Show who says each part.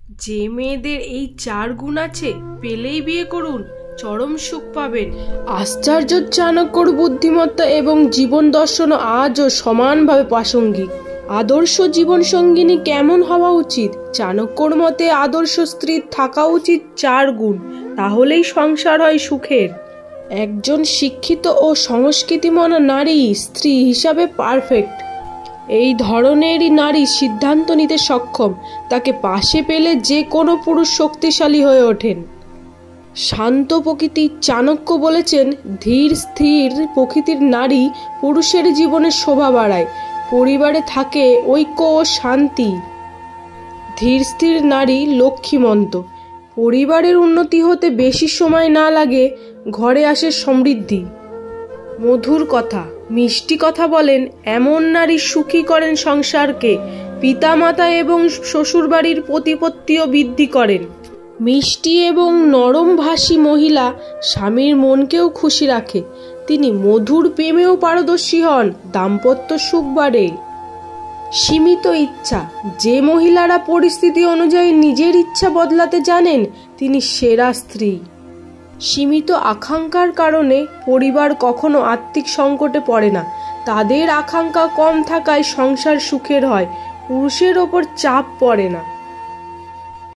Speaker 1: যে মেয়েদের এই 4 গুণ আছে পেলেই বিয়ে করুন, চরম সুখ পাবেন। আশ্চর্য চাণক্যর বুদ্ধিমত্তা এবং জীবন দর্শন আজও সমানভাবে প্রাসঙ্গিক। আদর্শ জীবন সঙ্গিনী কেমন হওয়া উচিত? চাণক্যর মতে আদর্শ স্ত্রীর থাকা উচিত 4 গুণ, তাহলেই সংসার হয় সুখের। একজন শিক্ষিত ও সংস্কৃতিমনা নারী স্ত্রী হিসাবে পারফেক্ট। এই ধরনেরই নারী সিদ্ধান্ত নিতে সক্ষম, তাকে পাশে পেলে যে কোনো পুরুষ শক্তিশালী হয়ে ওঠেন। শান্ত প্রকৃতির চাণক্য বলেছেন, ধীর স্থির প্রকৃতির নারী পুরুষের জীবনে শোভা বাড়ায়, পরিবারে থাকে ঐক্য ও শান্তি। ধীর স্থির নারী লক্ষ্মীমন্ত, পরিবারের উন্নতি হতে বেশি সময় না লাগে, ঘরে আসে সমৃদ্ধি। মধুর কথা, মিষ্টি কথা বলেন এমন নারী সুখী করেন সংসারকে, পিতামাতা এবং শ্বশুরবাড়ির প্রতিপত্তিও বৃদ্ধি করেন। মিষ্টি এবং নরমভাষী মহিলা স্বামীর মনকেও খুশি রাখে, তিনি মধুর প্রেমেও পারদর্শী হন, দাম্পত্য সুখ বাড়ে। সীমিত ইচ্ছা, যে মহিলারা পরিস্থিতি অনুযায়ী নিজের ইচ্ছা বদলাতে জানেন, তিনি সেরা স্ত্রী। সীমিত আকাঙ্ক্ষার কারণে পরিবার কখনো আর্থিক সংকটে পড়ে না, তাদের আকাঙ্ক্ষা কম থাকায় সংসার সুখের হয়, পুরুষের ওপর চাপ পড়ে না।